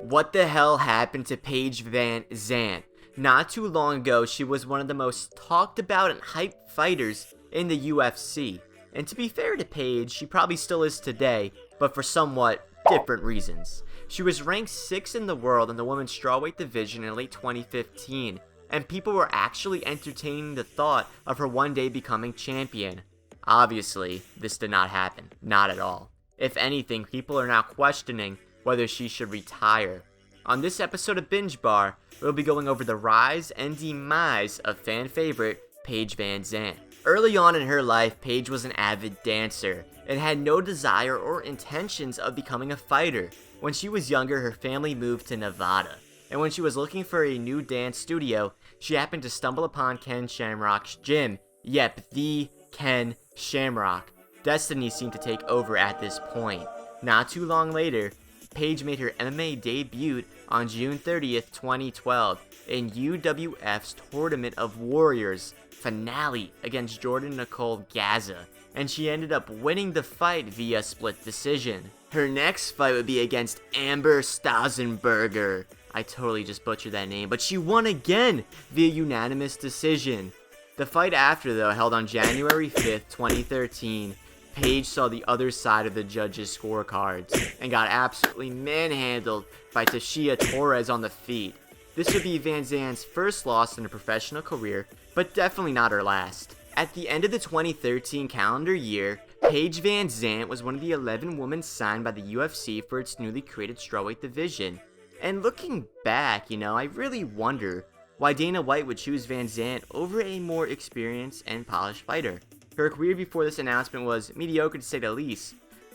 What the hell happened to Paige VanZant? Not too long ago, she was one of the most talked about and hyped fighters in the UFC. And to be fair to Paige, she probably still is today, but for somewhat different reasons. She was ranked 6th in the world in the women's strawweight division in late 2015, and people were actually entertaining the thought of her one day becoming champion. Obviously, this did not happen. Not at all. If anything, people are now questioning whether she should retire. On this episode of Binge Bar, we'll be going over the rise and demise of fan favorite Paige VanZant. Early on in her life, Paige was an avid dancer and had no desire or intentions of becoming a fighter. When she was younger, her family moved to Nevada, and when she was looking for a new dance studio, she happened to stumble upon Ken Shamrock's gym. Yep, the Ken Shamrock. Destiny seemed to take over at this point. Not too long later, Paige made her MMA debut on June 30th, 2012 in UWF's Tournament of Warriors finale against Jordan Nicole Gaza, and she ended up winning the fight via split decision. Her next fight would be against Amber Stasenberger. I totally just butchered that name, but she won again via unanimous decision. The fight after, though, held on January 5th, 2013, Paige saw the other side of the judges' scorecards and got absolutely manhandled by Tashia Torres on the feet. This would be VanZant's first loss in her professional career, but definitely not her last. At the end of the 2013 calendar year, Paige VanZant was one of the 11 women signed by the UFC for its newly created strawweight division. And looking back, I really wonder why Dana White would choose VanZant over a more experienced and polished fighter. Her career before this announcement was mediocre to say the least.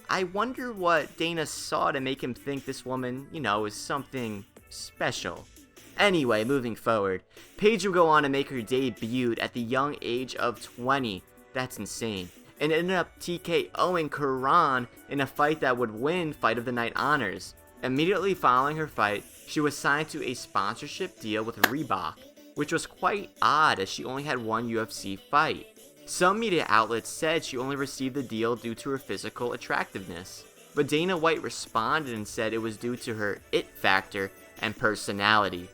I wonder what Dana saw to make him think this woman, is something special. Anyway, moving forward, Paige will go on to make her debut at the young age of 20. That's insane. And ended up TKOing Karan in a fight that would win Fight of the Night honors. Immediately following her fight, she was signed to a sponsorship deal with Reebok, which was quite odd as she only had one UFC fight. Some media outlets said she only received the deal due to her physical attractiveness, but Dana White responded and said it was due to her it factor and personality.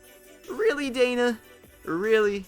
Really, Dana? Really?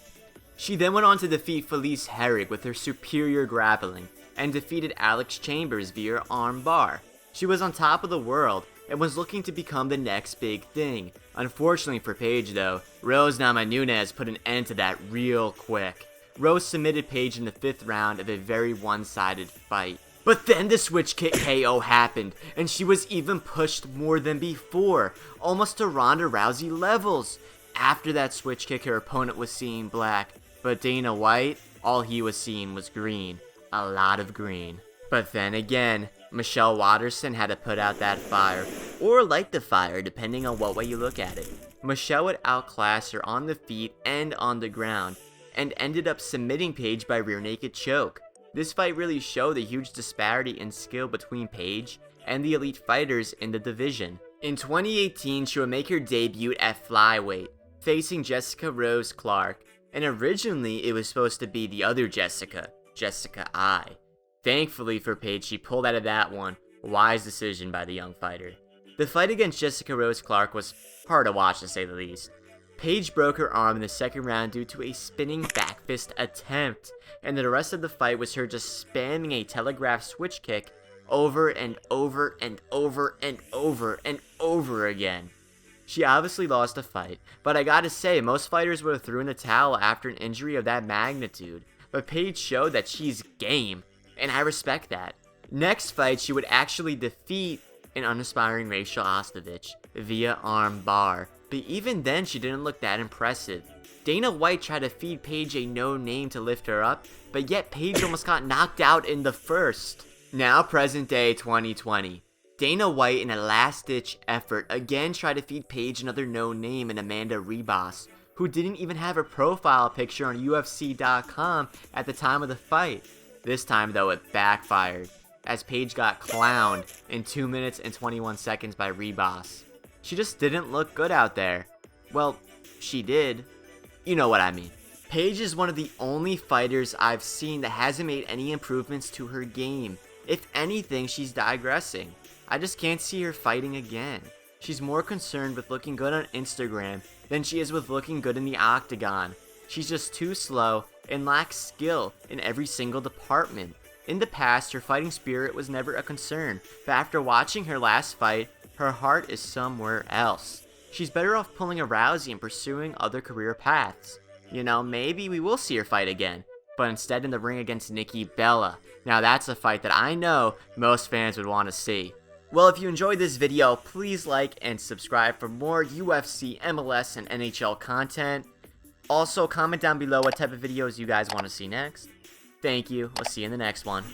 She then went on to defeat Felice Herrig with her superior grappling, and defeated Alex Chambers via arm bar. She was on top of the world, and was looking to become the next big thing. Unfortunately for Paige though, Rose Namajunas put an end to that real quick. Rose submitted Paige in the 5th round of a very one-sided fight. But then the switch kick KO happened, and she was even pushed more than before, almost to Ronda Rousey levels. After that switch kick, her opponent was seeing black, but Dana White, all he was seeing was green. A lot of green. But then again, Michelle Watterson had to put out that fire, or light the fire depending on what way you look at it. Michelle would outclass her on the feet and on the ground, and ended up submitting Paige by rear naked choke. This fight really showed the huge disparity in skill between Paige and the elite fighters in the division. In 2018, she would make her debut at flyweight, facing Jessica Rose Clark, and originally it was supposed to be the other Jessica I. Thankfully for Paige, she pulled out of that one. Wise decision by the young fighter. The fight against Jessica Rose Clark was hard to watch, to say the least. Paige broke her arm in the 2nd round due to a spinning back fist attempt, and the rest of the fight was her just spamming a telegraph switch kick over and over and over and over and over again. She obviously lost the fight, but I gotta say, most fighters would have thrown in the towel after an injury of that magnitude, but Paige showed that she's game, and I respect that. Next fight, she would actually defeat an unaspiring Rachel Ostovich via arm bar, but even then she didn't look that impressive. Dana White tried to feed Paige a no-name to lift her up, but yet Paige almost got knocked out in the first. Now present day 2020. Dana White, in a last-ditch effort, again tried to feed Paige another no-name in Amanda Ribas, who didn't even have a profile picture on UFC.com at the time of the fight. This time though, it backfired, as Paige got clowned in 2 minutes and 21 seconds by Ribas. She just didn't look good out there. Well, she did. You know what I mean. Paige is one of the only fighters I've seen that hasn't made any improvements to her game. If anything, she's digressing. I just can't see her fighting again. She's more concerned with looking good on Instagram than she is with looking good in the octagon. She's just too slow and lacks skill in every single department. In the past, her fighting spirit was never a concern, but after watching her last fight, her heart is somewhere else. She's better off pulling a Rousey and pursuing other career paths. You know, maybe we will see her fight again, but instead in the ring against Nikki Bella. Now that's a fight that I know most fans would want to see. Well, if you enjoyed this video, please like and subscribe for more UFC, MLS, and NHL content. Also, comment down below what type of videos you guys want to see next. Thank you. We'll see you in the next one.